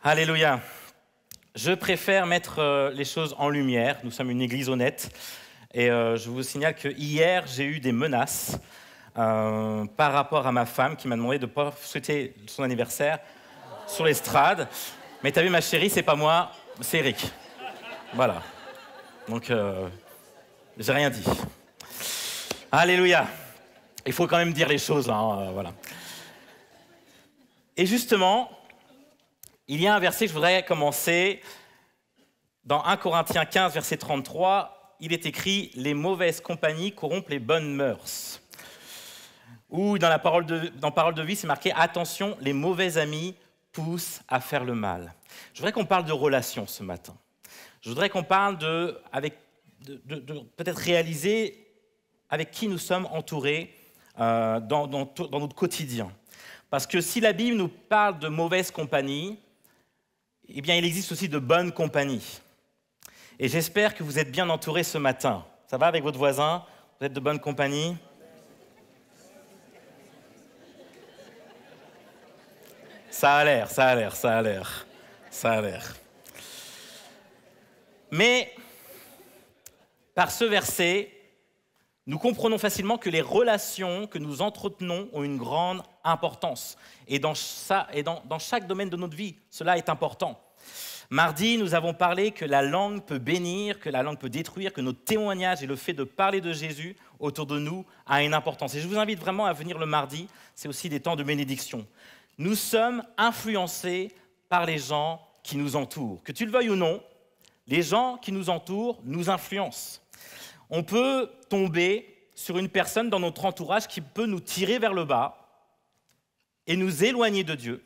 Alléluia. Je préfère mettre les choses en lumière. Nous sommes une église honnête. Et je vous signale que hier, j'ai eu des menaces par rapport à ma femme qui m'a demandé de ne pas souhaiter son anniversaire sur l'estrade. Mais t'as vu, ma chérie, c'est pas moi, c'est Eric. Voilà. Donc, j'ai rien dit. Alléluia. Il faut quand même dire les choses, hein, voilà. Et justement, il y a un verset que je voudrais commencer. Dans 1 Corinthiens 15, verset 33, il est écrit « Les mauvaises compagnies corrompent les bonnes mœurs ». Ou dans Parole de vie, c'est marqué « Attention, les mauvais amis poussent à faire le mal ». Je voudrais qu'on parle de relations ce matin. Je voudrais qu'on parle de peut-être réaliser avec qui nous sommes entourés dans notre quotidien. Parce que si la Bible nous parle de mauvaise compagnie, eh bien, il existe aussi de bonnes compagnies. Et j'espère que vous êtes bien entourés ce matin. Ça va avec votre voisin? Vous êtes de bonne compagnie? Ça a l'air. Mais, par ce verset, nous comprenons facilement que les relations que nous entretenons ont une grande importance. Et dans chaque domaine de notre vie, cela est important. Mardi, nous avons parlé que la langue peut bénir, que la langue peut détruire, que notre témoignage et le fait de parler de Jésus autour de nous a une importance. Et je vous invite vraiment à venir le mardi, c'est aussi des temps de bénédiction. Nous sommes influencés par les gens qui nous entourent. Que tu le veuilles ou non, les gens qui nous entourent nous influencent. On peut tomber sur une personne dans notre entourage qui peut nous tirer vers le bas et nous éloigner de Dieu.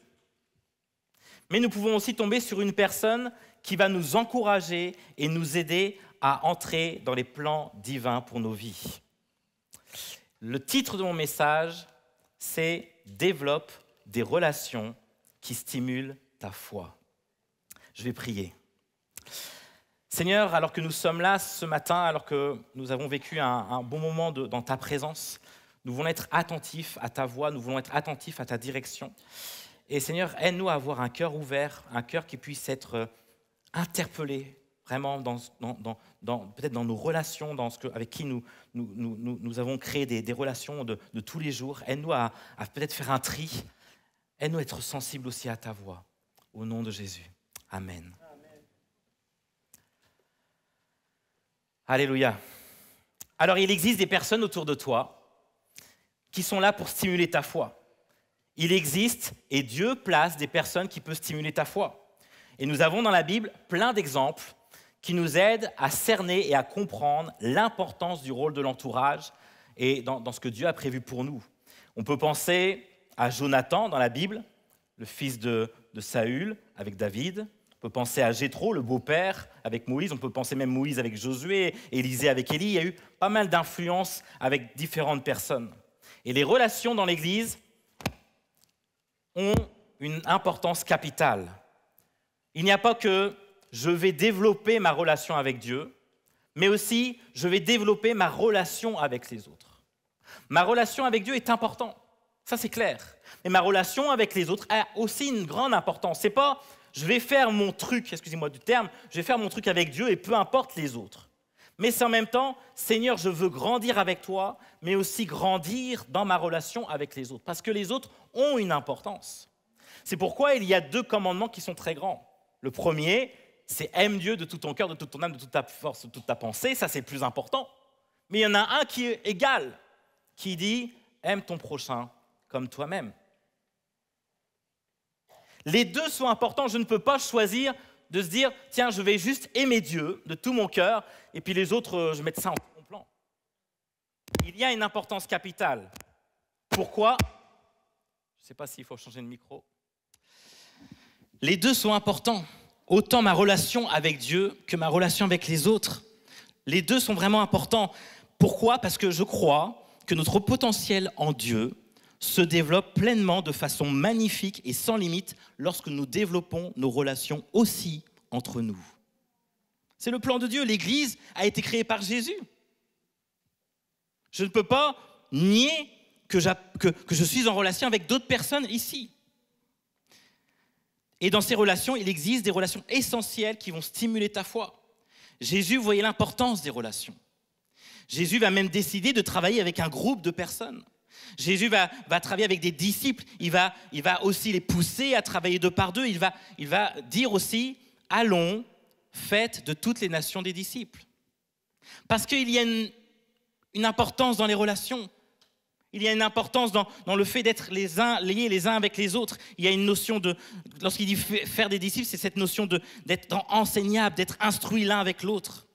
Mais nous pouvons aussi tomber sur une personne qui va nous encourager et nous aider à entrer dans les plans divins pour nos vies. Le titre de mon message, c'est « Développe des relations qui stimulent ta foi ». Je vais prier. Seigneur, alors que nous sommes là ce matin, alors que nous avons vécu un bon moment dans ta présence, nous voulons être attentifs à ta voix, nous voulons être attentifs à ta direction. Et Seigneur, aide-nous à avoir un cœur ouvert, un cœur qui puisse interpellé vraiment peut-être dans nos relations, avec qui nous avons créé des relations de tous les jours. Aide-nous à peut-être faire un tri. Aide-nous à être sensibles aussi à ta voix. Au nom de Jésus. Amen. Alléluia. Alors, il existe des personnes autour de toi qui sont là pour stimuler ta foi. Il existe, et Dieu place des personnes qui peuvent stimuler ta foi. Et nous avons dans la Bible plein d'exemples qui nous aident à cerner et à comprendre l'importance du rôle de l'entourage et dans ce que Dieu a prévu pour nous. On peut penser à Jonathan dans la Bible, le fils de Saül avec David. On peut penser à Jéthro, le beau-père, avec Moïse. On peut penser même Moïse avec Josué, Élisée avec Élie. Il y a eu pas mal d'influences avec différentes personnes. Et les relations dans l'Église ont une importance capitale. Il n'y a pas que je vais développer ma relation avec Dieu, mais aussi je vais développer ma relation avec les autres. Ma relation avec Dieu est importante, ça c'est clair. Mais ma relation avec les autres a aussi une grande importance. C'est pas je vais faire mon truc, excusez-moi du terme, je vais faire mon truc avec Dieu et peu importe les autres. Mais c'est en même temps, Seigneur, je veux grandir avec toi, mais aussi grandir dans ma relation avec les autres. Parce que les autres ont une importance. C'est pourquoi il y a 2 commandements qui sont très grands. Le premier, c'est aime Dieu de tout ton cœur, de toute ton âme, de toute ta force, de toute ta pensée. Ça, c'est le plus important. Mais il y en a un qui est égal, qui dit aime ton prochain comme toi-même. Les 2 sont importants. Je ne peux pas choisir de se dire tiens, je vais juste aimer Dieu de tout mon cœur et puis les autres, je vais mettre ça en second plan. Il y a une importance capitale. Pourquoi? Je ne sais pas s'il faut changer de micro. Les 2 sont importants. Autant ma relation avec Dieu que ma relation avec les autres. Les 2 sont vraiment importants. Pourquoi? Parce que je crois que notre potentiel en Dieu se développe pleinement de façon magnifique et sans limite lorsque nous développons nos relations aussi entre nous. C'est le plan de Dieu. L'Église a été créée par Jésus. Je ne peux pas nier que je suis en relation avec d'autres personnes ici. Et dans ces relations, il existe des relations essentielles qui vont stimuler ta foi. Jésus voyait l'importance des relations. Jésus va même décider de travailler avec un groupe de personnes. Jésus va travailler avec des disciples. Il va aussi les pousser à travailler deux par deux. Il va dire aussi, allons, faites de toutes les nations des disciples. Parce qu'il y a une importance dans les relations. Il y a une importance dans le fait d'être liés les uns avec les autres. Il y a une notion de, lorsqu'il dit faire des disciples, c'est cette notion d'être enseignable, d'être instruit l'un avec l'autre.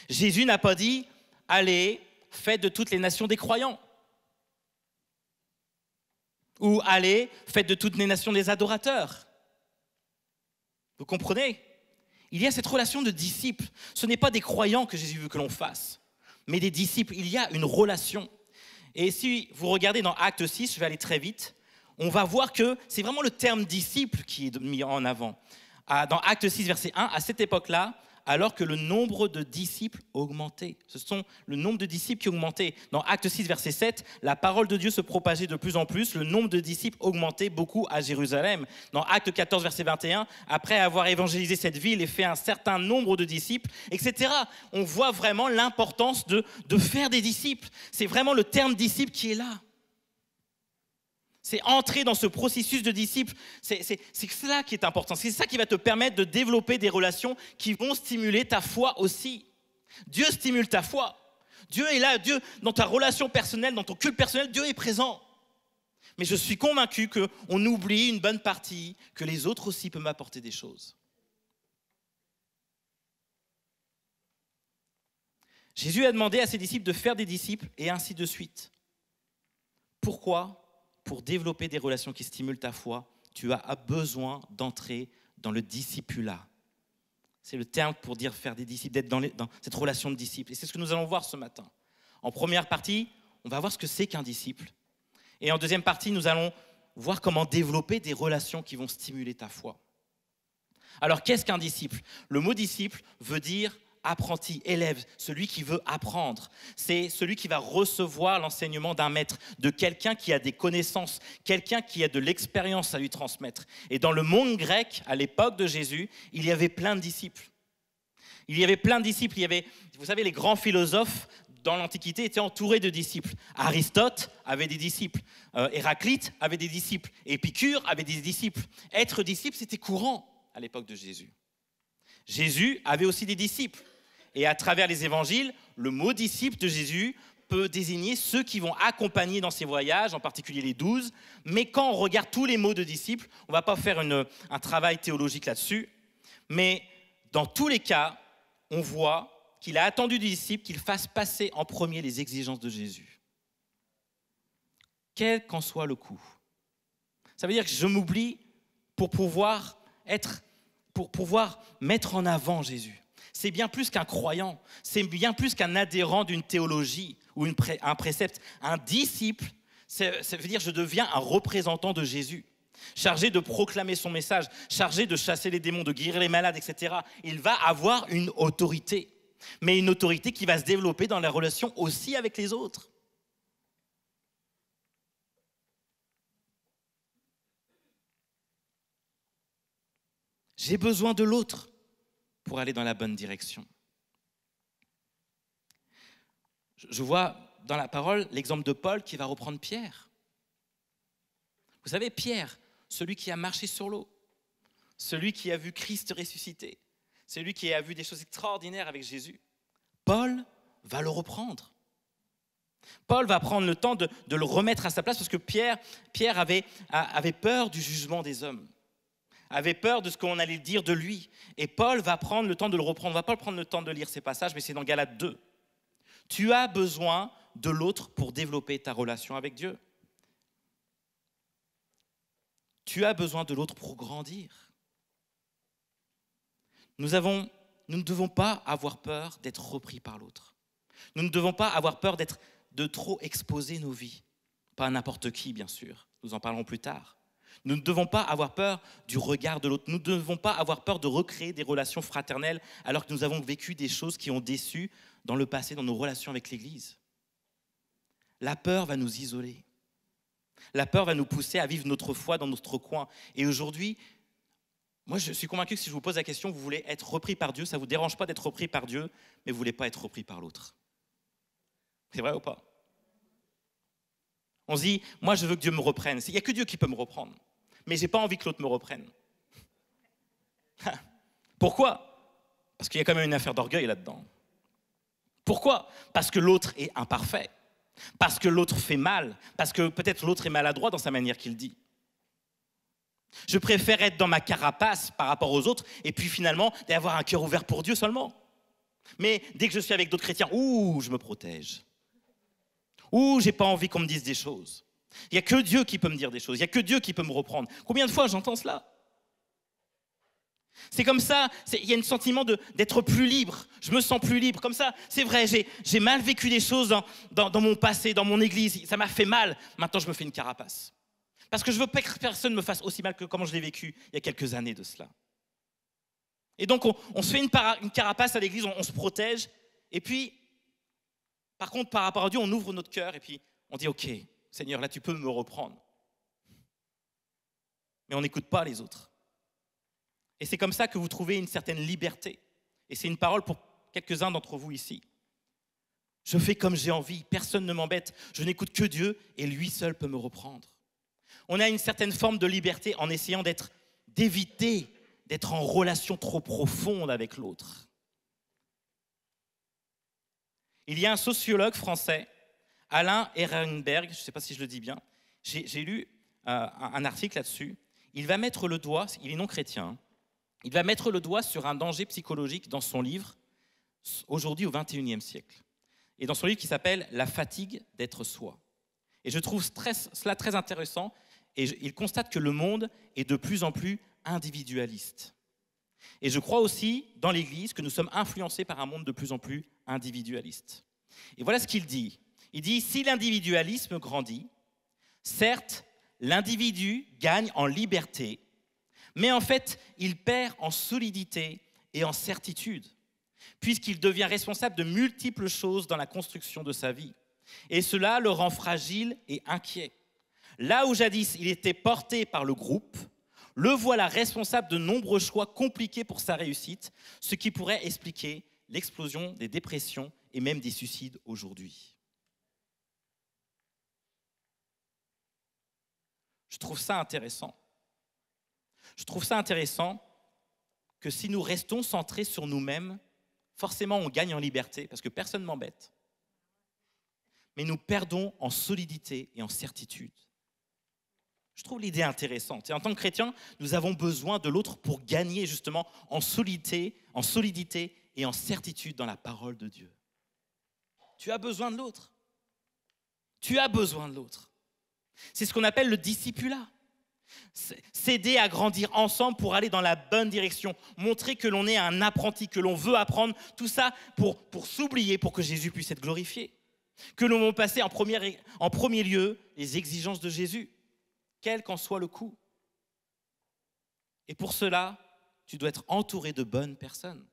Jésus n'a pas dit, allez, faites de toutes les nations des croyants. Ou allez, faites de toutes les nations des adorateurs. Vous comprenez ? Il y a cette relation de disciples. Ce n'est pas des croyants que Jésus veut que l'on fasse, mais des disciples. Il y a une relation. Et si vous regardez dans Acte 6, je vais aller très vite, on va voir que c'est vraiment le terme disciple qui est mis en avant. Dans Acte 6, verset 1, à cette époque-là, alors que le nombre de disciples augmentait. Ce sont le nombre de disciples qui augmentait. Dans Acte 6, verset 7, la parole de Dieu se propageait de plus en plus. Le nombre de disciples augmentait beaucoup à Jérusalem. Dans Acte 14, verset 21, après avoir évangélisé cette ville et fait un certain nombre de disciples, etc. On voit vraiment l'importance de faire des disciples. C'est vraiment le terme disciple qui est là. C'est entrer dans ce processus de disciple. C'est cela qui est important. C'est ça qui va te permettre de développer des relations qui vont stimuler ta foi aussi. Dieu stimule ta foi. Dieu est là. Dieu, dans ta relation personnelle, dans ton culte personnel, Dieu est présent. Mais je suis convaincu qu'on oublie une bonne partie, que les autres aussi peuvent m'apporter des choses. Jésus a demandé à ses disciples de faire des disciples et ainsi de suite. Pourquoi ? Pour développer des relations qui stimulent ta foi, tu as besoin d'entrer dans le discipulat. C'est le terme pour dire faire des disciples, d'être dans cette relation de disciple. Et c'est ce que nous allons voir ce matin. En première partie, on va voir ce que c'est qu'un disciple. Et en deuxième partie, nous allons voir comment développer des relations qui vont stimuler ta foi. Alors, qu'est-ce qu'un disciple ? Le mot disciple veut dire apprenti, élève, celui qui veut apprendre. C'est celui qui va recevoir l'enseignement d'un maître, de quelqu'un qui a des connaissances, quelqu'un qui a de l'expérience à lui transmettre. Et dans le monde grec, à l'époque de Jésus, il y avait plein de disciples. Il y avait plein de disciples. Il y avait, vous savez, les grands philosophes dans l'Antiquité étaient entourés de disciples. Aristote avait des disciples. Héraclite avait des disciples. Épicure avait des disciples. Être disciple, c'était courant à l'époque de Jésus. Jésus avait aussi des disciples. Et à travers les évangiles, le mot disciple de Jésus peut désigner ceux qui vont accompagner dans ses voyages, en particulier les 12. Mais quand on regarde tous les mots de disciples, on ne va pas faire un travail théologique là-dessus. Mais dans tous les cas, on voit qu'il a attendu du disciple qu'il fasse passer en premier les exigences de Jésus. Quel qu'en soit le coût. Ça veut dire que je m'oublie pour pouvoir mettre en avant Jésus. C'est bien plus qu'un croyant, c'est bien plus qu'un adhérent d'une théologie ou un précepte. Un disciple, ça veut dire que je deviens un représentant de Jésus, chargé de proclamer son message, chargé de chasser les démons, de guérir les malades, etc. Il va avoir une autorité, mais une autorité qui va se développer dans la relation aussi avec les autres. J'ai besoin de l'autre pour aller dans la bonne direction. Je vois dans la parole l'exemple de Paul qui va reprendre Pierre. Vous savez, Pierre, celui qui a marché sur l'eau, celui qui a vu Christ ressusciter, celui qui a vu des choses extraordinaires avec Jésus, Paul va le reprendre. Paul va prendre le temps de le remettre à sa place parce que Pierre avait peur du jugement des hommes, avait peur de ce qu'on allait dire de lui. Et Paul va prendre le temps de le reprendre. On ne va pas prendre le temps de lire ces passages, mais c'est dans Galates 2. Tu as besoin de l'autre pour développer ta relation avec Dieu. Tu as besoin de l'autre pour grandir. Nous ne devons pas avoir peur d'être repris par l'autre. Nous ne devons pas avoir peur de trop exposer nos vies. Pas à n'importe qui, bien sûr. Nous en parlerons plus tard. Nous ne devons pas avoir peur du regard de l'autre. Nous ne devons pas avoir peur de recréer des relations fraternelles alors que nous avons vécu des choses qui ont déçu dans le passé, dans nos relations avec l'Église. La peur va nous isoler. La peur va nous pousser à vivre notre foi dans notre coin. Et aujourd'hui, Moi, je suis convaincu que si je vous pose la question, vous voulez être repris par Dieu, ça ne vous dérange pas d'être repris par Dieu, mais vous ne voulez pas être repris par l'autre. C'est vrai ou pas? On se dit, moi je veux que Dieu me reprenne. Il n'y a que Dieu qui peut me reprendre. Mais je n'ai pas envie que l'autre me reprenne. Pourquoi? Parce qu'il y a quand même une affaire d'orgueil là-dedans. Pourquoi? Parce que l'autre est imparfait. Parce que l'autre fait mal. Parce que peut-être l'autre est maladroit dans sa manière qu'il dit. Je préfère être dans ma carapace par rapport aux autres et puis finalement d'avoir un cœur ouvert pour Dieu seulement. Mais dès que je suis avec d'autres chrétiens, je me protège. J'ai pas envie qu'on me dise des choses. Il n'y a que Dieu qui peut me dire des choses. Il n'y a que Dieu qui peut me reprendre. Combien de fois j'entends cela? C'est comme ça, il y a un sentiment d'être plus libre. Je me sens plus libre. Comme ça, c'est vrai, j'ai mal vécu des choses dans mon passé, dans mon église. Ça m'a fait mal. Maintenant, je me fais une carapace. Parce que je veux pas que personne me fasse aussi mal que comment je l'ai vécu il y a quelques années de cela. Et donc, on se fait une carapace à l'église, on se protège. Et puis, par contre, par rapport à Dieu, on ouvre notre cœur et puis on dit « Ok, Seigneur, là, tu peux me reprendre. » Mais on n'écoute pas les autres. Et c'est comme ça que vous trouvez une certaine liberté. Et c'est une parole pour quelques-uns d'entre vous ici. Je fais comme j'ai envie, personne ne m'embête. Je n'écoute que Dieu et lui seul peut me reprendre. On a une certaine forme de liberté en essayant d'éviter d'être en relation trop profonde avec l'autre. Il y a un sociologue français, Alain Ehrenberg, je ne sais pas si je le dis bien, j'ai lu un article là-dessus. Il va mettre le doigt, il est non chrétien, il va mettre le doigt sur un danger psychologique dans son livre, aujourd'hui au XXIe siècle. Et dans son livre qui s'appelle « La fatigue d'être soi ». Et je trouve cela très intéressant. Et il constate que le monde est de plus en plus individualiste. Et je crois aussi, dans l'Église, que nous sommes influencés par un monde de plus en plus individualiste. Et voilà ce qu'il dit. Il dit, si l'individualisme grandit, certes, l'individu gagne en liberté, mais en fait, il perd en solidité et en certitude, puisqu'il devient responsable de multiples choses dans la construction de sa vie. Et cela le rend fragile et inquiet. Là où jadis il était porté par le groupe, le voilà responsable de nombreux choix compliqués pour sa réussite, ce qui pourrait expliquer l'explosion des dépressions et même des suicides aujourd'hui. Je trouve ça intéressant. Je trouve ça intéressant que si nous restons centrés sur nous-mêmes, forcément on gagne en liberté parce que personne ne m'embête. Mais nous perdons en solidité et en certitude. Je trouve l'idée intéressante. Et en tant que chrétien, nous avons besoin de l'autre pour gagner justement en solidité et en certitude dans la parole de Dieu. Tu as besoin de l'autre. Tu as besoin de l'autre. C'est ce qu'on appelle le discipulat. S'aider à grandir ensemble pour aller dans la bonne direction. Montrer que l'on est un apprenti, que l'on veut apprendre. Tout ça pour s'oublier, pour que Jésus puisse être glorifié. Que l'on va passer en premier lieu les exigences de Jésus. Quel qu'en soit le coût. Et pour cela, tu dois être entouré de bonnes personnes.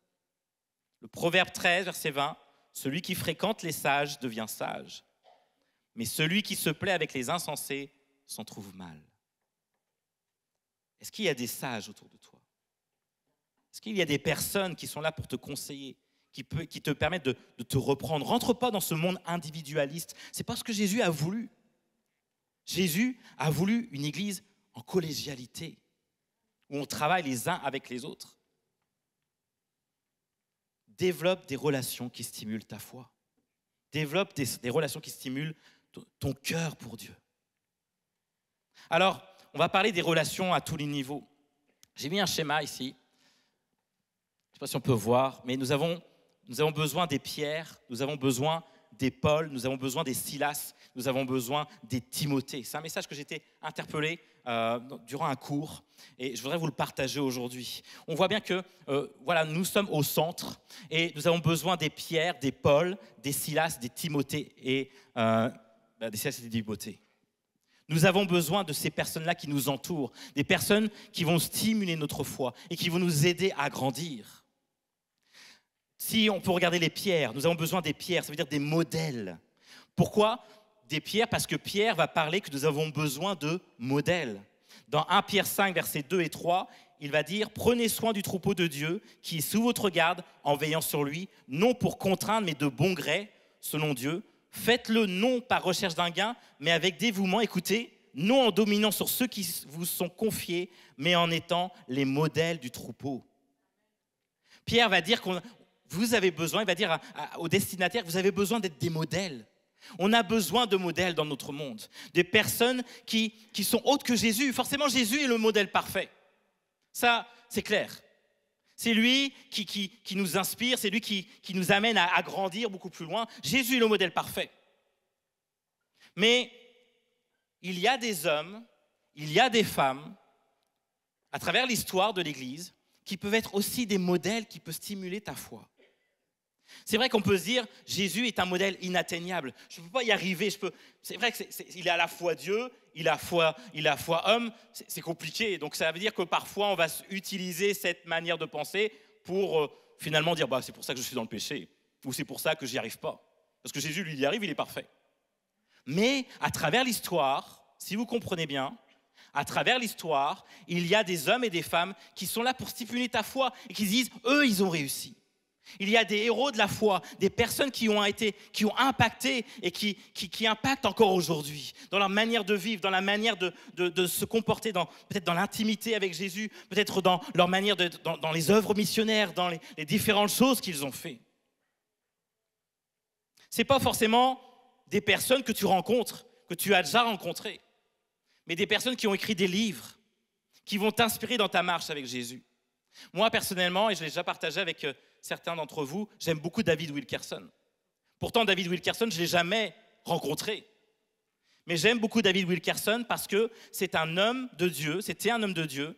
Le Proverbe 13, verset 20, « Celui qui fréquente les sages devient sage, mais celui qui se plaît avec les insensés s'en trouve mal. » Est-ce qu'il y a des sages autour de toi? Est-ce qu'il y a des personnes qui sont là pour te conseiller, qui te permettent de te reprendre? Rentre pas dans ce monde individualiste. C'est pas ce que Jésus a voulu. Jésus a voulu une église en collégialité, où on travaille les uns avec les autres. Développe des relations qui stimulent ta foi. Développe des relations qui stimulent ton cœur pour Dieu. Alors, on va parler des relations à tous les niveaux. J'ai mis un schéma ici. Je ne sais pas si on peut voir, mais nous avons besoin des Pierre, nous avons besoin des Paul, nous avons besoin des Silas, nous avons besoin des Timothée. C'est un message que j'ai été interpellé durant un cours et je voudrais vous le partager aujourd'hui. On voit bien que nous sommes au centre et nous avons besoin des Pierre, des Paul, des Silas, des Timothée et des Silas et des Timothée. Nous avons besoin de ces personnes-là qui nous entourent, des personnes qui vont stimuler notre foi et qui vont nous aider à grandir. Si on peut regarder les pierres, nous avons besoin des pierres, ça veut dire des modèles. Pourquoi des pierres? Parce que Pierre va parler que nous avons besoin de modèles. Dans 1 Pierre 5, versets 2 et 3, il va dire « Prenez soin du troupeau de Dieu qui est sous votre garde en veillant sur lui, non pour contraindre, mais de bon gré, selon Dieu. Faites-le non par recherche d'un gain, mais avec dévouement. Écoutez, non en dominant sur ceux qui vous sont confiés, mais en étant les modèles du troupeau. » Pierre va dire que vous avez besoin, il va dire aux destinataires, vous avez besoin d'être des modèles. On a besoin de modèles dans notre monde, des personnes qui sont autres que Jésus. Forcément, Jésus est le modèle parfait. Ça, c'est clair. C'est lui qui nous inspire, c'est lui qui nous amène à grandir beaucoup plus loin. Jésus est le modèle parfait. Mais il y a des hommes, il y a des femmes, à travers l'histoire de l'Église, qui peuvent être aussi des modèles qui peuvent stimuler ta foi. C'est vrai qu'on peut se dire, Jésus est un modèle inatteignable. Je ne peux pas y arriver. C'est vrai qu'il est à la fois Dieu, il est à la fois homme. C'est compliqué. Donc ça veut dire que parfois, on va utiliser cette manière de penser pour finalement dire, c'est pour ça que je suis dans le péché. Ou c'est pour ça que j'y arrive pas. Parce que Jésus, lui, il y arrive, il est parfait. Mais à travers l'histoire, si vous comprenez bien, à travers l'histoire, il y a des hommes et des femmes qui sont là pour stimuler ta foi et qui se disent, eux, ils ont réussi. Il y a des héros de la foi, des personnes qui ont impacté et qui impactent encore aujourd'hui, dans leur manière de vivre, dans la manière de se comporter, peut-être dans l'intimité avec Jésus, peut-être dans leur manière, dans les œuvres missionnaires, dans les différentes choses qu'ils ont fait. Ce n'est pas forcément des personnes que tu rencontres, que tu as déjà rencontrées, mais des personnes qui ont écrit des livres, qui vont t'inspirer dans ta marche avec Jésus. Moi, personnellement, et je l'ai déjà partagé avec certains d'entre vous, j'aime beaucoup David Wilkerson. Pourtant, David Wilkerson, je ne l'ai jamais rencontré. Mais j'aime beaucoup David Wilkerson parce que c'était un homme de Dieu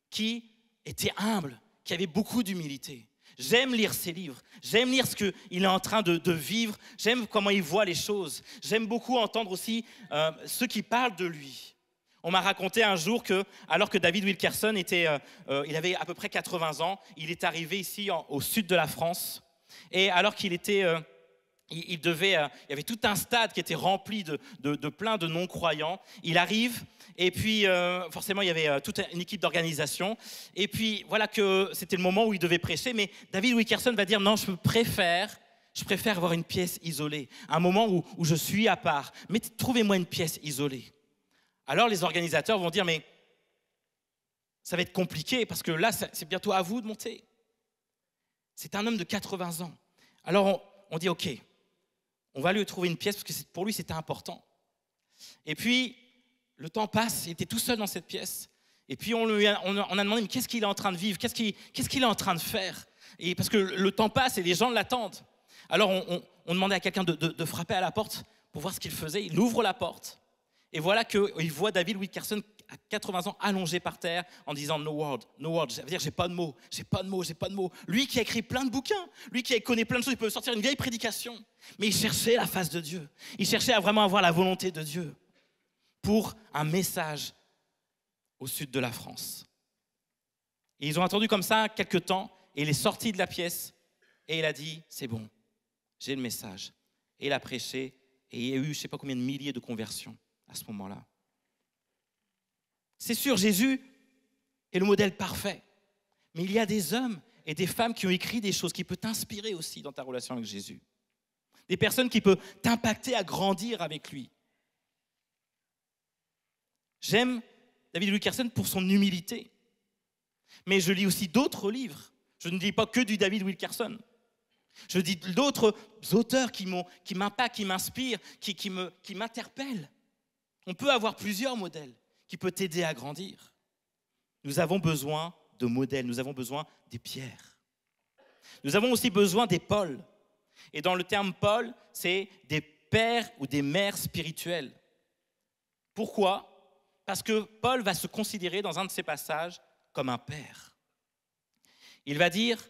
qui était humble, qui avait beaucoup d'humilité. J'aime lire ses livres, j'aime lire ce qu'il est en train de vivre, j'aime comment il voit les choses. J'aime beaucoup entendre aussi ceux qui parlent de lui. On m'a raconté un jour que, alors que David Wilkerson il avait à peu près 80 ans, il est arrivé ici au sud de la France, et alors qu'il était, il y avait tout un stade qui était rempli de plein de non-croyants. Il arrive, et puis forcément il y avait toute une équipe d'organisation, et puis voilà que c'était le moment où il devait prêcher, mais David Wilkerson va dire non, je préfère avoir une pièce isolée, un moment où je suis à part, mais trouvez-moi une pièce isolée. Alors les organisateurs vont dire, mais ça va être compliqué parce que là, c'est bientôt à vous de monter. C'est un homme de 80 ans. Alors on dit, ok, on va lui trouver une pièce parce que pour lui, c'était important. Et puis, le temps passe, il était tout seul dans cette pièce. Et puis on a demandé, mais qu'est-ce qu'il est en train de vivre, qu'est-ce qu'il est en train de faire? Et parce que le temps passe et les gens l'attendent. Alors on demandait à quelqu'un de frapper à la porte pour voir ce qu'il faisait. Il ouvre la porte. Et voilà qu'il voit David Wilkerson à 80 ans allongé par terre en disant no word, ça veut dire j'ai pas de mots. Lui qui a écrit plein de bouquins, lui qui connaît plein de choses, il peut sortir une vieille prédication. Mais il cherchait la face de Dieu. Il cherchait à vraiment avoir la volonté de Dieu pour un message au sud de la France. Et ils ont attendu comme ça quelques temps et il est sorti de la pièce et il a dit c'est bon, j'ai le message. Et il a prêché et il y a eu je ne sais pas combien de milliers de conversions à ce moment-là. C'est sûr, Jésus est le modèle parfait. Mais il y a des hommes et des femmes qui ont écrit des choses qui peuvent t'inspirer aussi dans ta relation avec Jésus. Des personnes qui peuvent t'impacter à grandir avec lui. J'aime David Wilkerson pour son humilité. Mais je lis aussi d'autres livres. Je ne lis pas que du David Wilkerson. Je lis d'autres auteurs qui m'impactent, qui m'inspirent, qui m'interpellent. On peut avoir plusieurs modèles qui peuvent t'aider à grandir. Nous avons besoin de modèles, nous avons besoin des pierres. Nous avons aussi besoin des Pauls. Et dans le terme Paul, c'est des pères ou des mères spirituelles. Pourquoi ? Parce que Paul va se considérer dans un de ses passages comme un père. Il va dire,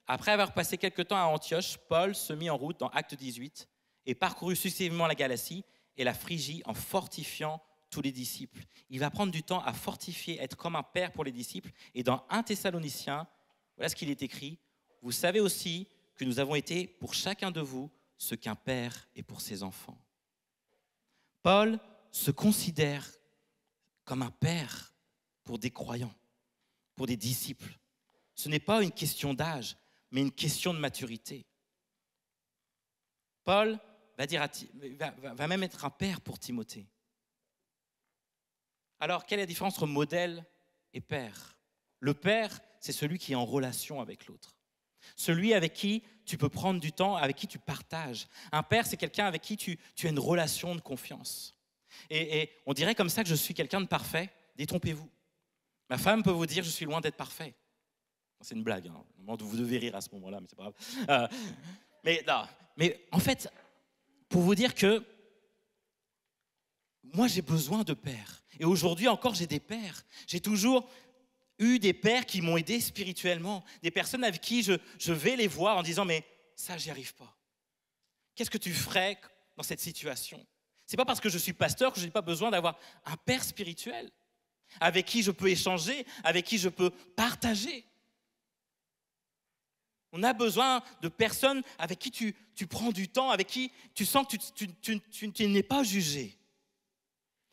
après avoir passé quelque temps à Antioche, Paul se mit en route dans Actes 18 et parcourut successivement la Galatie et la Phrygie en fortifiant tous les disciples. Il va prendre du temps à fortifier, être comme un père pour les disciples. Et dans 1 Thessaloniciens, voilà ce qu'il est écrit. Vous savez aussi que nous avons été pour chacun de vous ce qu'un père est pour ses enfants. Paul se considère comme un père pour des croyants. pour des disciples. Ce n'est pas une question d'âge, mais une question de maturité. Paul va même être un père pour Timothée. Alors, quelle est la différence entre modèle et père? Le père, c'est celui qui est en relation avec l'autre. Celui avec qui tu peux prendre du temps, avec qui tu partages. Un père, c'est quelqu'un avec qui tu as une relation de confiance. Et on dirait comme ça que je suis quelqu'un de parfait. Détrompez-vous. Ma femme peut vous dire je suis loin d'être parfait. C'est une blague, hein. Vous devez rire à ce moment-là, mais c'est pas grave. Mais en fait, pour vous dire que moi j'ai besoin de pères. Et aujourd'hui encore j'ai des pères. J'ai toujours eu des pères qui m'ont aidé spirituellement, des personnes avec qui je vais les voir en disant mais ça j'y arrive pas. Qu'est-ce que tu ferais dans cette situation? C'est pas parce que je suis pasteur que je n'ai pas besoin d'avoir un père spirituel avec qui je peux échanger, avec qui je peux partager. On a besoin de personnes avec qui tu prends du temps, avec qui tu sens que tu n'es pas jugé.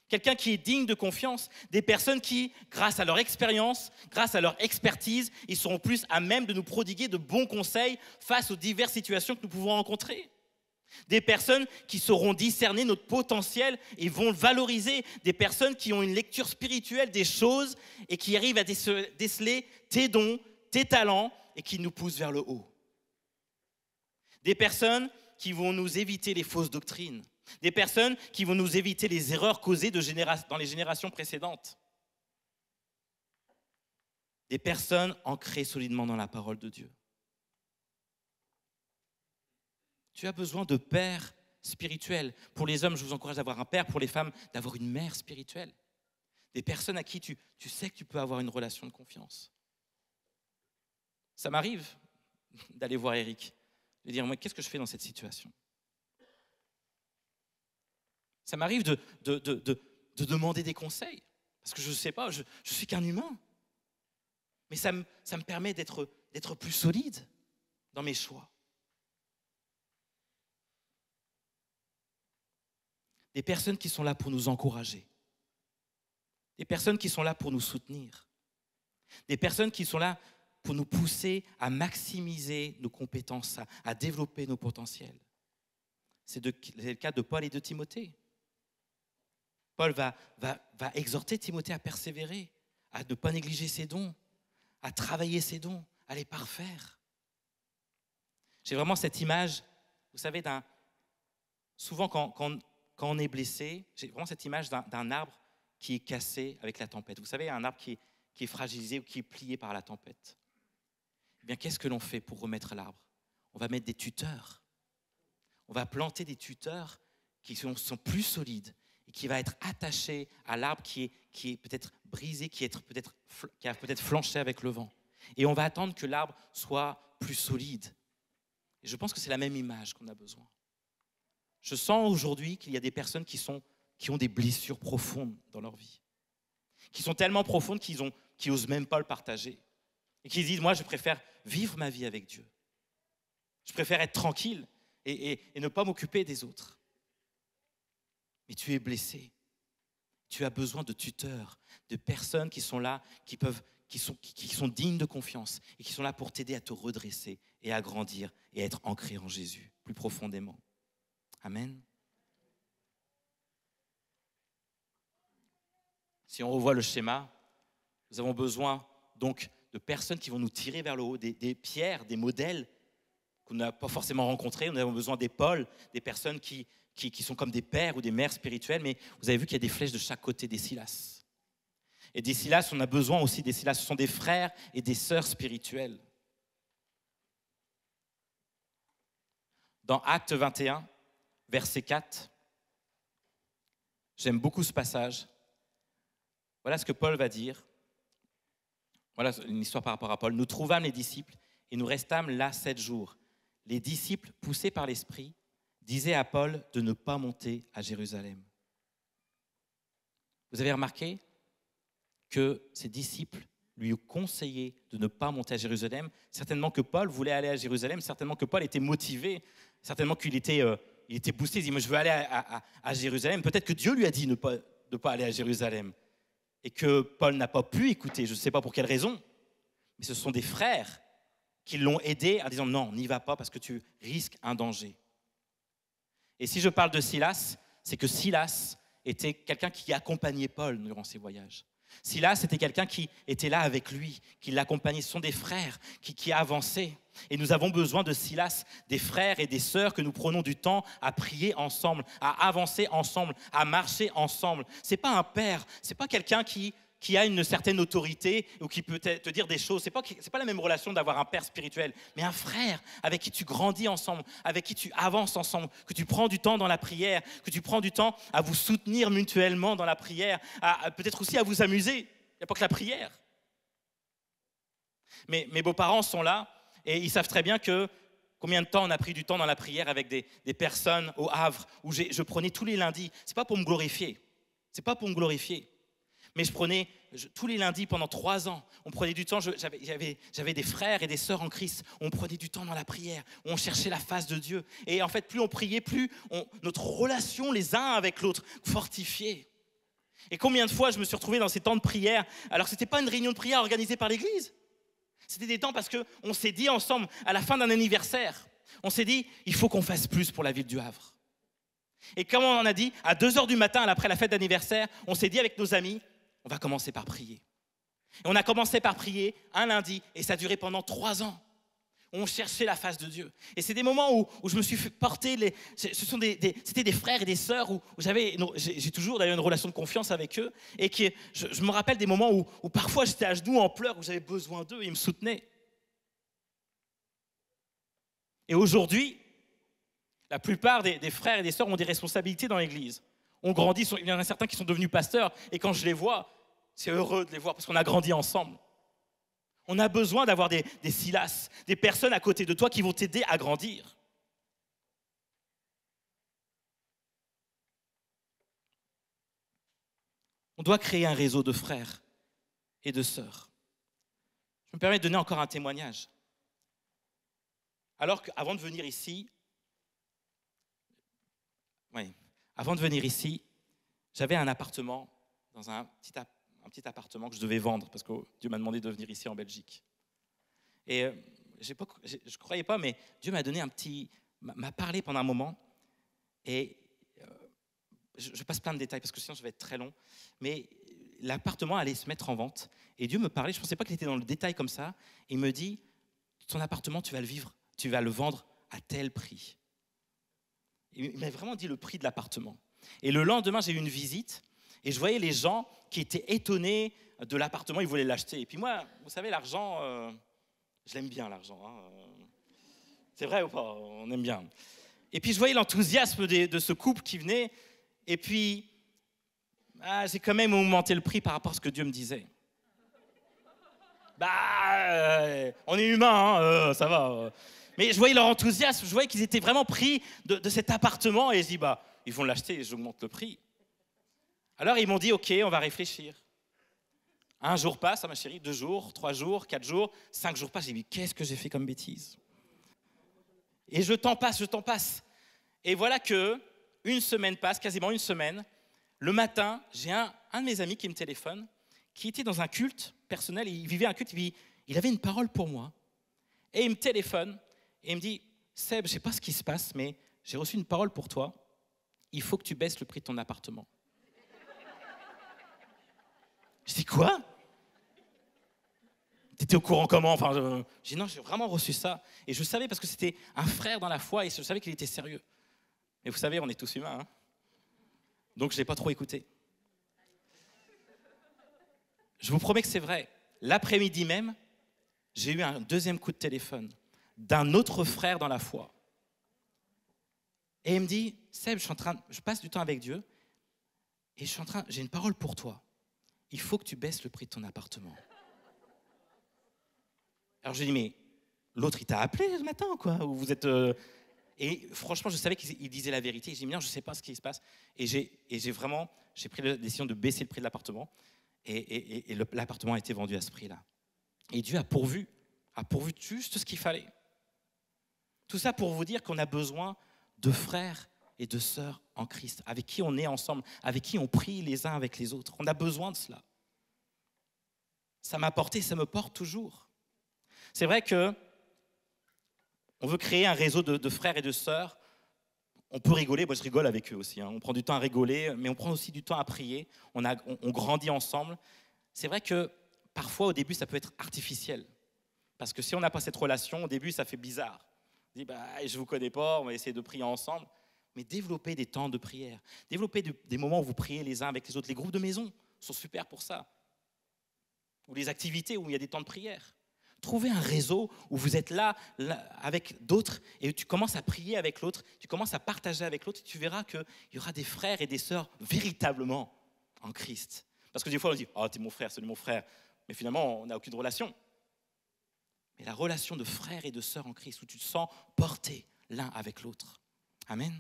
Quelqu'un qui est digne de confiance, des personnes qui, grâce à leur expérience, grâce à leur expertise, ils seront plus à même de nous prodiguer de bons conseils face aux diverses situations que nous pouvons rencontrer. Des personnes qui sauront discerner notre potentiel et vont le valoriser. Des personnes qui ont une lecture spirituelle des choses et qui arrivent à déceler tes dons, tes talents et qui nous poussent vers le haut. Des personnes qui vont nous éviter les fausses doctrines. Des personnes qui vont nous éviter les erreurs causées dans les générations précédentes. Des personnes ancrées solidement dans la parole de Dieu. Tu as besoin de pères spirituels. Pour les hommes, je vous encourage d'avoir un père. Pour les femmes, d'avoir une mère spirituelle. Des personnes à qui tu sais que tu peux avoir une relation de confiance. Ça m'arrive d'aller voir Eric, de dire, moi, qu'est-ce que je fais dans cette situation? Ça m'arrive de demander des conseils, parce que je ne sais pas, je suis qu'un humain. Mais ça me permet d'être plus solide dans mes choix. Des personnes qui sont là pour nous encourager. Des personnes qui sont là pour nous soutenir. Des personnes qui sont là pour nous pousser à maximiser nos compétences, à développer nos potentiels. C'est le cas de Paul et de Timothée. Paul va exhorter Timothée à persévérer, à ne pas négliger ses dons, à travailler ses dons, à les parfaire. J'ai vraiment cette image, vous savez, souvent quand on est blessé, j'ai vraiment cette image d'un arbre qui est cassé avec la tempête. Vous savez, un arbre qui est fragilisé ou qui est plié par la tempête. Eh bien, qu'est-ce que l'on fait pour remettre l'arbre? On va mettre des tuteurs. On va planter des tuteurs qui sont plus solides et qui va être attaché à l'arbre qui est peut-être brisé, qui a peut-être flanché avec le vent. Et on va attendre que l'arbre soit plus solide. Et je pense que c'est la même image qu'on a besoin. Je sens aujourd'hui qu'il y a des personnes qui ont des blessures profondes dans leur vie, qui sont tellement profondes qu'ils n'osent même pas le partager. Et qui disent, moi je préfère vivre ma vie avec Dieu. Je préfère être tranquille et ne pas m'occuper des autres. Mais tu es blessé. Tu as besoin de tuteurs, de personnes qui sont là, qui sont dignes de confiance et qui sont là pour t'aider à te redresser et à grandir et à être ancré en Jésus plus profondément. Amen. Si on revoit le schéma, nous avons besoin donc de personnes qui vont nous tirer vers le haut, des pierres, des modèles qu'on n'a pas forcément rencontrés. Nous avons besoin des Pauls, des personnes qui sont comme des pères ou des mères spirituelles, mais vous avez vu qu'il y a des flèches de chaque côté, des Silas. Et des Silas, on a besoin aussi des Silas. Ce sont des frères et des sœurs spirituelles. Dans Actes 21, verset 4, j'aime beaucoup ce passage. Voilà ce que Paul va dire. Voilà une histoire par rapport à Paul. Nous trouvâmes les disciples et nous restâmes là 7 jours. Les disciples, poussés par l'Esprit, disaient à Paul de ne pas monter à Jérusalem. Vous avez remarqué que ses disciples lui ont conseillé de ne pas monter à Jérusalem. Certainement que Paul voulait aller à Jérusalem, certainement que Paul était motivé, certainement qu'il était boosté. Il dit, moi je veux aller à Jérusalem. Peut-être que Dieu lui a dit de ne pas aller à Jérusalem. Et que Paul n'a pas pu écouter, je ne sais pas pour quelle raison. Mais ce sont des frères qui l'ont aidé en disant non, n'y va pas parce que tu risques un danger. Et si je parle de Silas, c'est que Silas était quelqu'un qui accompagnait Paul durant ses voyages. Silas était quelqu'un qui était là avec lui, qui l'accompagnait. Ce sont des frères qui avançaient. Et nous avons besoin de Silas, des frères et des sœurs que nous prenons du temps à prier ensemble, à avancer ensemble, à marcher ensemble. Ce n'est pas un père, ce n'est pas quelqu'un qui a une certaine autorité ou qui peut te dire des choses. Ce n'est pas la même relation d'avoir un père spirituel, mais un frère avec qui tu grandis ensemble, avec qui tu avances ensemble, que tu prends du temps dans la prière, que tu prends du temps à vous soutenir mutuellement dans la prière, peut-être aussi à vous amuser. Il n'y a pas que la prière. Mais mes beaux-parents sont là et ils savent très bien que combien de temps on a pris du temps dans la prière avec des personnes au Havre où je prenais tous les lundis. Ce n'est pas pour me glorifier. C'est pas pour me glorifier. Mais je prenais tous les lundis pendant 3 ans. On prenait du temps, j'avais des frères et des sœurs en Christ. On prenait du temps dans la prière, on cherchait la face de Dieu. Et en fait, plus on priait, plus notre relation les uns avec l'autre fortifiait. Et combien de fois je me suis retrouvé dans ces temps de prière, alors que ce n'était pas une réunion de prière organisée par l'Église. C'était des temps parce qu'on s'est dit ensemble, à la fin d'un anniversaire, on s'est dit, il faut qu'on fasse plus pour la ville du Havre. Et comme on en a dit, à 2h du matin, après la fête d'anniversaire, on s'est dit avec nos amis, on va commencer par prier. Et on a commencé par prier un lundi, et ça a duré pendant 3 ans. On cherchait la face de Dieu. Et c'est des moments où je me suis fait porter, c'était des frères et des sœurs où j'ai toujours d'ailleurs une relation de confiance avec eux. Et je me rappelle des moments où parfois j'étais à genoux en pleurs, où j'avais besoin d'eux et ils me soutenaient. Et aujourd'hui, la plupart des frères et des sœurs ont des responsabilités dans l'église. On grandit, il y en a certains qui sont devenus pasteurs, et quand je les vois, c'est heureux de les voir parce qu'on a grandi ensemble. On a besoin d'avoir des Silas, des personnes à côté de toi qui vont t'aider à grandir. On doit créer un réseau de frères et de sœurs. Je me permets de donner encore un témoignage. Alors qu'avant de venir ici, j'avais un appartement dans un petit appartement que je devais vendre parce que Dieu m'a demandé de venir ici en Belgique. Et je ne croyais pas, mais Dieu m'a parlé pendant un moment. Et je passe plein de détails parce que sinon ça va être très long. Mais l'appartement allait se mettre en vente. Et Dieu me parlait, je ne pensais pas qu'il était dans le détail comme ça. Il me dit, ton appartement, tu vas le vendre à tel prix. Il m'a vraiment dit le prix de l'appartement. Et le lendemain, j'ai eu une visite et je voyais les gens qui étaient étonnés de l'appartement, ils voulaient l'acheter. Et puis moi, vous savez, l'argent, je l'aime bien l'argent. C'est vrai ou pas? On aime bien. Et puis je voyais l'enthousiasme de ce couple qui venait. Et puis, j'ai quand même augmenté le prix par rapport à ce que Dieu me disait. On est humain, ça va. Mais je voyais leur enthousiasme, je voyais qu'ils étaient vraiment pris de cet appartement. Et je dis, ils vont l'acheter et j'augmente le prix. Alors ils m'ont dit, ok, on va réfléchir. Un jour passe, ma chérie, 2 jours, 3 jours, 4 jours, 5 jours passent. J'ai dit, qu'est-ce que j'ai fait comme bêtise? Et je t'en passe. Et voilà que une semaine passe, quasiment une semaine. Le matin, j'ai un de mes amis qui me téléphone, qui était dans un culte personnel. Il vivait un culte, il avait une parole pour moi. Et il me téléphone et il me dit, Seb, je ne sais pas ce qui se passe, mais j'ai reçu une parole pour toi. Il faut que tu baisses le prix de ton appartement. Je dis, quoi? T'étais au courant comment? Je dis, non, j'ai vraiment reçu ça. Et je savais parce que c'était un frère dans la foi et je savais qu'il était sérieux. Mais vous savez, on est tous humains. Donc, je n'ai pas trop écouté. Je vous promets que c'est vrai. L'après-midi même, j'ai eu un deuxième coup de téléphone d'un autre frère dans la foi. Et il me dit, Seb, je passe du temps avec Dieu et j'ai une parole pour toi. Il faut que tu baisses le prix de ton appartement. Alors je lui dis, mais l'autre, il t'a appelé ce matin, quoi? Ou vous êtes... Et franchement, je savais qu'il disait la vérité. J'ai dit, non, je ne sais pas ce qui se passe. Et j'ai pris la décision de baisser le prix de l'appartement. Et l'appartement a été vendu à ce prix-là. Et Dieu a pourvu juste ce qu'il fallait. Tout ça pour vous dire qu'on a besoin de frères et de sœurs en Christ, avec qui on est ensemble, avec qui on prie les uns avec les autres. On a besoin de cela. Ça m'a porté, ça me porte toujours. C'est vrai que on veut créer un réseau de frères et de sœurs. On peut rigoler, moi je rigole avec eux aussi. On prend du temps à rigoler, mais on prend aussi du temps à prier. On grandit ensemble. C'est vrai que parfois au début ça peut être artificiel. Parce que si on n'a pas cette relation, au début ça fait bizarre. On dit, je ne vous connais pas, on va essayer de prier ensemble. Mais développez des temps de prière. Développez des moments où vous priez les uns avec les autres. Les groupes de maison sont super pour ça. Ou les activités où il y a des temps de prière. Trouvez un réseau où vous êtes là avec d'autres et tu commences à prier avec l'autre, tu commences à partager avec l'autre et tu verras qu'il y aura des frères et des sœurs véritablement en Christ. Parce que des fois on dit « Oh, t'es mon frère, c'est mon frère », mais finalement on n'a aucune relation. Mais la relation de frère et de sœur en Christ où tu te sens porté l'un avec l'autre. Amen.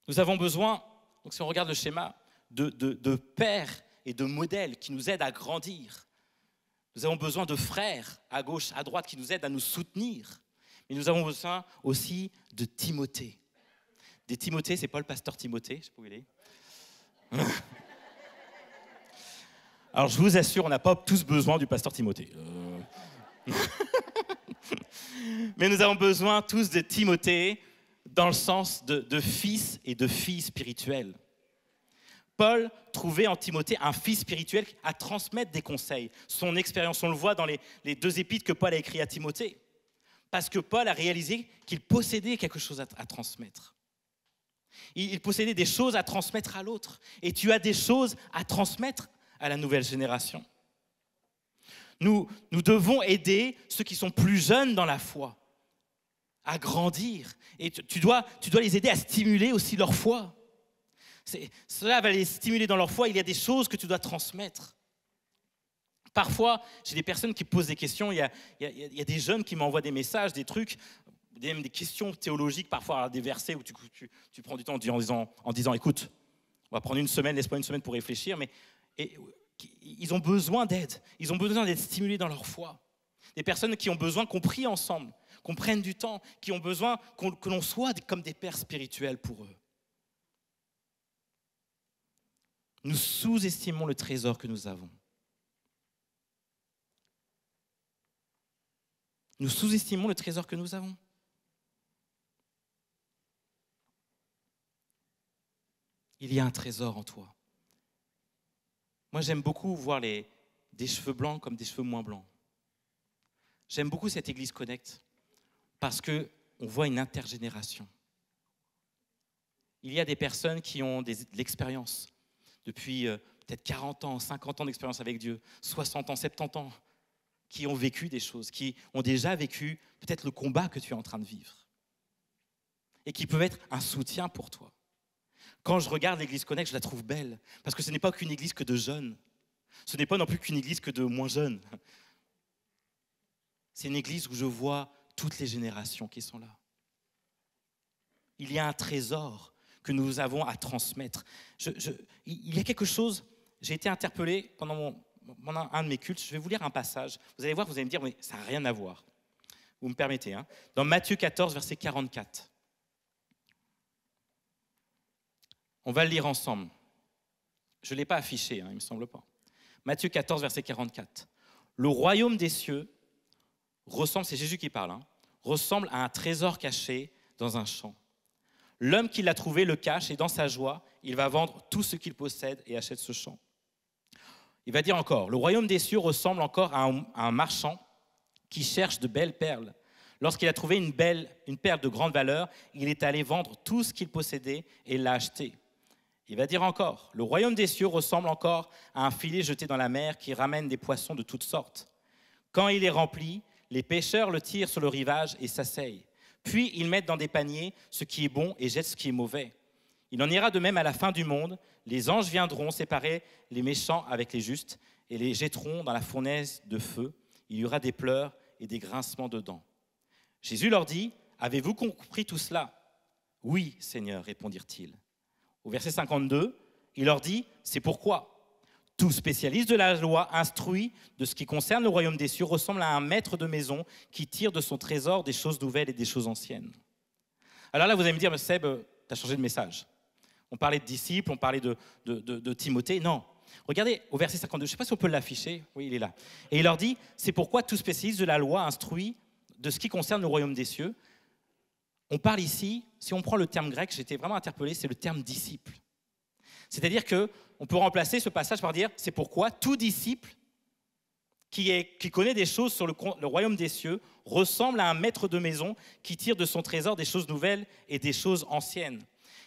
Nous avons besoin, donc si on regarde le schéma, de pères et de modèles qui nous aident à grandir. Nous avons besoin de frères à gauche, à droite qui nous aident à nous soutenir. Mais nous avons besoin aussi de Timothée. Des Timothée, c'est pas le pasteur Timothée, je sais pas où il est. Alors je vous assure, on n'a pas tous besoin du pasteur Timothée. Mais nous avons besoin tous de Timothée dans le sens de fils et de filles spirituels. Paul trouvait en Timothée un fils spirituel à transmettre des conseils. Son expérience, on le voit dans les 2 épîtres que Paul a écrit à Timothée. Parce que Paul a réalisé qu'il possédait quelque chose à transmettre. Il possédait des choses à transmettre à l'autre. Et tu as des choses à transmettre à la nouvelle génération. Nous devons aider ceux qui sont plus jeunes dans la foi à grandir. Et tu dois les aider à stimuler aussi leur foi. Cela va les stimuler dans leur foi. Il y a des choses que tu dois transmettre. Parfois, j'ai des personnes qui posent des questions. Il y a des jeunes qui m'envoient des messages, des trucs, même des questions théologiques, parfois des versets où tu prends du temps en disant écoute, on va prendre une semaine, laisse-moi une semaine pour réfléchir. Mais ils ont besoin d'aide. Ils ont besoin d'être stimulés dans leur foi. Des personnes qui ont besoin qu'on prie ensemble, qu'on prenne du temps, qui ont besoin que l'on soit comme des pères spirituels pour eux. Nous sous-estimons le trésor que nous avons. Nous sous-estimons le trésor que nous avons. Il y a un trésor en toi. Moi, j'aime beaucoup voir des cheveux blancs comme des cheveux moins blancs. J'aime beaucoup cette Église Connect parce qu'on voit une intergénération. Il y a des personnes qui ont de l'expérience depuis peut-être 40 ans, 50 ans d'expérience avec Dieu, 60 ans, 70 ans, qui ont vécu des choses, qui ont déjà vécu peut-être le combat que tu es en train de vivre et qui peuvent être un soutien pour toi. Quand je regarde l'Église Connect, je la trouve belle parce que ce n'est pas qu'une église que de jeunes. Ce n'est pas non plus qu'une église que de moins jeunes. C'est une église où je vois toutes les générations qui sont là. Il y a un trésor que nous avons à transmettre. Il y a quelque chose, j'ai été interpellé pendant un de mes cultes, je vais vous lire un passage. Vous allez voir, vous allez me dire, mais ça n'a rien à voir. Vous me permettez, hein. Dans Matthieu 14, verset 44. On va le lire ensemble. Je ne l'ai pas affiché, il ne me semble pas. Matthieu 14, verset 44. Le royaume des cieux ressemble, c'est Jésus qui parle, ressemble à un trésor caché dans un champ. L'homme qui l'a trouvé le cache et dans sa joie, il va vendre tout ce qu'il possède et achète ce champ. Il va dire encore, le royaume des cieux ressemble encore à un marchand qui cherche de belles perles. Lorsqu'il a trouvé une perle de grande valeur, il est allé vendre tout ce qu'il possédait et l'a acheté. Il va dire encore, le royaume des cieux ressemble encore à un filet jeté dans la mer qui ramène des poissons de toutes sortes. Quand il est rempli, les pêcheurs le tirent sur le rivage et s'asseyent. Puis ils mettent dans des paniers ce qui est bon et jettent ce qui est mauvais. Il en ira de même à la fin du monde. Les anges viendront séparer les méchants avec les justes et les jetteront dans la fournaise de feu. Il y aura des pleurs et des grincements de dents. Jésus leur dit, « Avez-vous compris tout cela ?» « Oui, Seigneur, répondirent-ils. » Au verset 52, il leur dit, « C'est pourquoi tout spécialiste de la loi instruit de ce qui concerne le royaume des cieux ressemble à un maître de maison qui tire de son trésor des choses nouvelles et des choses anciennes. » Alors là, vous allez me dire, « Seb, tu as changé de message. On parlait de disciples, on parlait de Timothée. » Non, Regardez au verset 52, je ne sais pas si on peut l'afficher, oui il est là. Et il leur dit, c'est pourquoi tout spécialiste de la loi instruit de ce qui concerne le royaume des cieux. On parle ici, si on prend le terme grec, j'étais vraiment interpellé, c'est le terme disciple. C'est-à-dire qu'on peut remplacer ce passage par dire, c'est pourquoi tout disciple qui connaît des choses sur le royaume des cieux ressemble à un maître de maison qui tire de son trésor des choses nouvelles et des choses anciennes.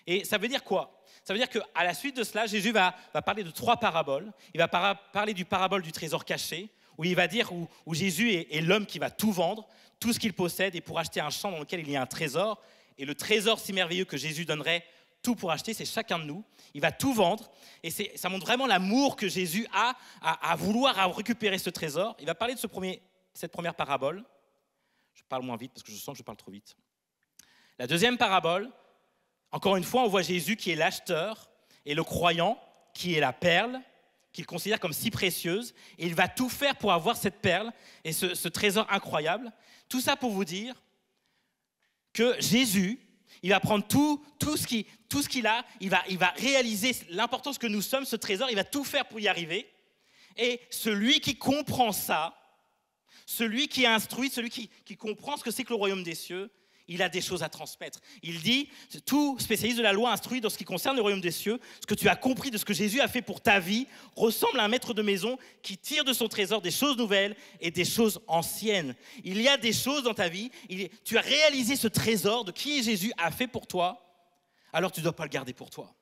Et ça veut dire quoi? Ça veut dire qu'à la suite de cela, Jésus va parler de 3 paraboles. Il va parler du parabole du trésor caché, où il va dire où Jésus est l'homme qui va tout vendre, tout ce qu'il possède, et pour acheter un champ dans lequel il y a un trésor. Et le trésor si merveilleux que Jésus donnerait tout pour acheter, c'est chacun de nous. Il va tout vendre. Et ça montre vraiment l'amour que Jésus a à vouloir récupérer ce trésor. Il va parler de cette première parabole. Je parle moins vite parce que je sens que je parle trop vite. La deuxième parabole, encore une fois, on voit Jésus qui est l'acheteur et le croyant qui est la perle, qu'il considère comme si précieuse. Et il va tout faire pour avoir cette perle et ce trésor incroyable. Tout ça pour vous dire que Jésus, il va prendre tout ce qu'il a, il va réaliser l'importance que nous sommes, ce trésor, il va tout faire pour y arriver. Et celui qui comprend ça, celui qui est instruit, celui qui comprend ce que c'est que le royaume des cieux, il a des choses à transmettre. Il dit, tout spécialiste de la loi instruit dans ce qui concerne le royaume des cieux, ce que tu as compris de ce que Jésus a fait pour ta vie, ressemble à un maître de maison qui tire de son trésor des choses nouvelles et des choses anciennes. Il y a des choses dans ta vie, tu as réalisé ce trésor de qui Jésus a fait pour toi, alors tu ne dois pas le garder pour toi.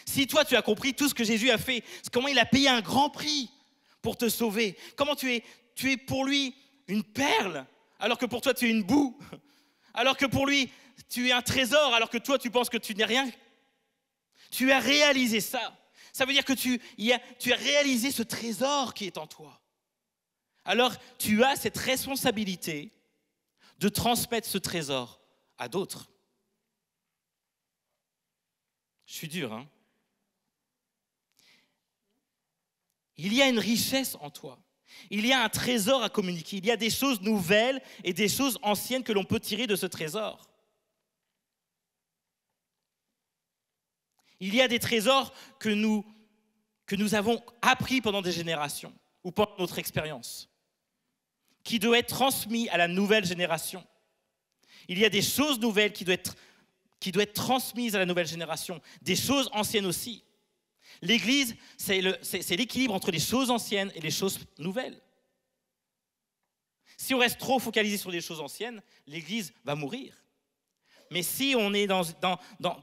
Si toi tu as compris tout ce que Jésus a fait, comment il a payé un grand prix pour te sauver, comment tu es pour lui une perle, alors que pour toi tu es une boue, alors que pour lui tu es un trésor, alors que toi tu penses que tu n'es rien. Tu as réalisé ça. Ça veut dire que tu as réalisé ce trésor qui est en toi. Alors tu as cette responsabilité de transmettre ce trésor à d'autres. Je suis dur, hein? Il y a une richesse en toi. Il y a un trésor à communiquer. Il y a des choses nouvelles et des choses anciennes que l'on peut tirer de ce trésor. Il y a des trésors que nous avons appris pendant des générations ou pendant notre expérience, qui doivent être transmis à la nouvelle génération. Il y a des choses nouvelles qui doivent être transmises à la nouvelle génération, des choses anciennes aussi. L'Église, c'est l'équilibre entre les choses anciennes et les choses nouvelles. Si on reste trop focalisé sur les choses anciennes, l'Église va mourir. Mais si on est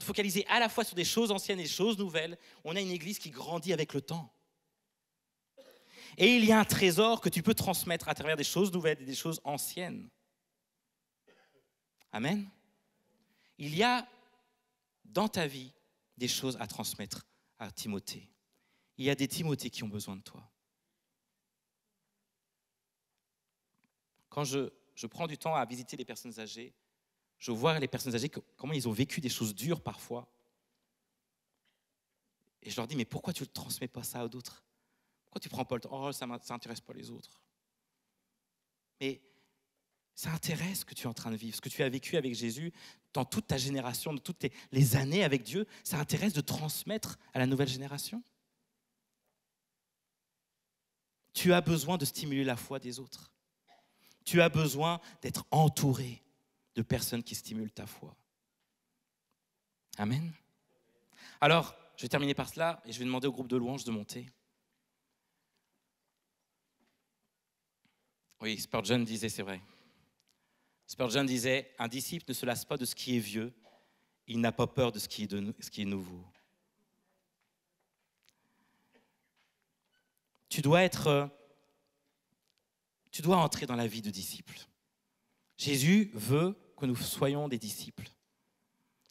focalisé à la fois sur des choses anciennes et des choses nouvelles, on a une Église qui grandit avec le temps. Et il y a un trésor que tu peux transmettre à travers des choses nouvelles et des choses anciennes. Amen. Il y a dans ta vie des choses à transmettre à Timothée. Il y a des Timothées qui ont besoin de toi. Quand je prends du temps à visiter les personnes âgées, je vois les personnes âgées, comment ils ont vécu des choses dures parfois. Et je leur dis, mais pourquoi tu ne transmets pas ça à d'autres? Pourquoi tu ne prends pas le temps? Oh, ça n'intéresse pas les autres. Mais ça intéresse ce que tu es en train de vivre, ce que tu as vécu avec Jésus dans toute ta génération, dans toutes les années avec Dieu. Ça intéresse de transmettre à la nouvelle génération. Tu as besoin de stimuler la foi des autres. Tu as besoin d'être entouré de personnes qui stimulent ta foi. Amen. Alors, je vais terminer par cela et je vais demander au groupe de louanges de monter. Oui, Spurgeon disait, c'est vrai. Spurgeon disait, un disciple ne se lasse pas de ce qui est vieux, il n'a pas peur de ce qui est nouveau. Tu dois entrer dans la vie de disciple. Jésus veut que nous soyons des disciples.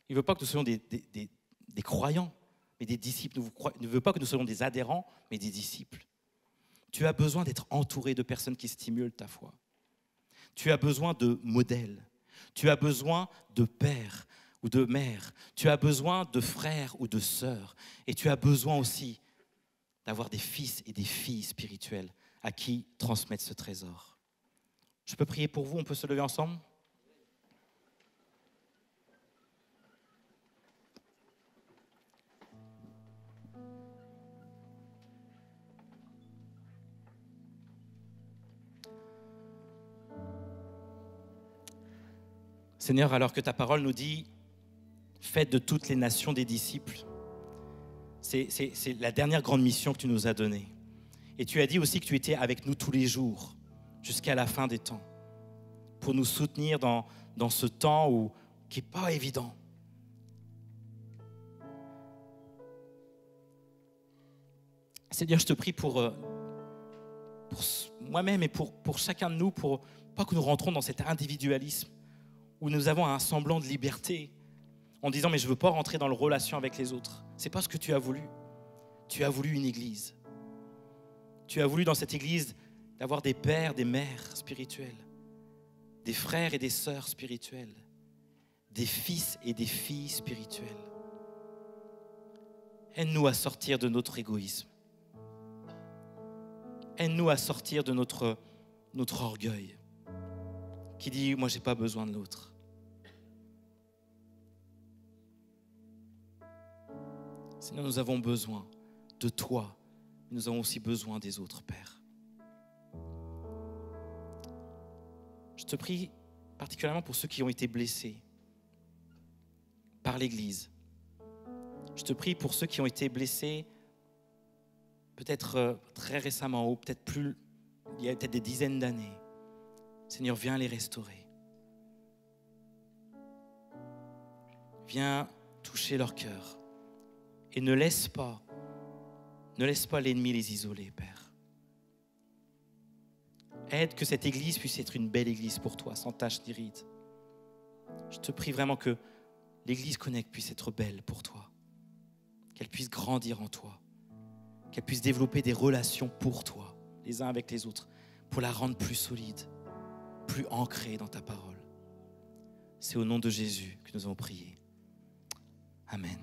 Il ne veut pas que nous soyons des croyants, mais des disciples. Il ne veut pas que nous soyons des adhérents, mais des disciples. Tu as besoin d'être entouré de personnes qui stimulent ta foi. Tu as besoin de modèles. Tu as besoin de pères ou de mères. Tu as besoin de frères ou de sœurs. Et tu as besoin aussi d'avoir des fils et des filles spirituels à qui transmettre ce trésor. Je peux prier pour vous, on peut se lever ensemble ? Seigneur, alors que ta parole nous dit « Faites de toutes les nations des disciples », c'est la dernière grande mission que tu nous as donnée. Et tu as dit aussi que tu étais avec nous tous les jours, jusqu'à la fin des temps, pour nous soutenir dans ce temps qui n'est pas évident. Seigneur, je te prie pour moi-même et pour chacun de nous, pour pas que nous rentrons dans cet individualisme où nous avons un semblant de liberté en disant « mais je ne veux pas rentrer dans la relation avec les autres ». Ce n'est pas ce que tu as voulu. Tu as voulu une église. Tu as voulu dans cette église d'avoir des pères, des mères spirituels, des frères et des sœurs spirituels, des fils et des filles spirituels. Aide-nous à sortir de notre égoïsme. Aide-nous à sortir de notre orgueil qui dit « moi, je n'ai pas besoin de l'autre ». Seigneur, nous avons besoin de toi, mais nous avons aussi besoin des autres, Père. Je te prie particulièrement pour ceux qui ont été blessés par l'Église. Je te prie pour ceux qui ont été blessés peut-être très récemment ou peut-être plus, il y a peut-être des dizaines d'années. Seigneur, viens les restaurer. Viens toucher leur cœur. Et ne laisse pas l'ennemi les isoler, Père. Aide que cette église puisse être une belle église pour toi, sans tache ni ride. Je te prie vraiment que l'église Connect puisse être belle pour toi, qu'elle puisse grandir en toi, qu'elle puisse développer des relations pour toi, les uns avec les autres, pour la rendre plus solide, plus ancrée dans ta parole. C'est au nom de Jésus que nous avons prié. Amen.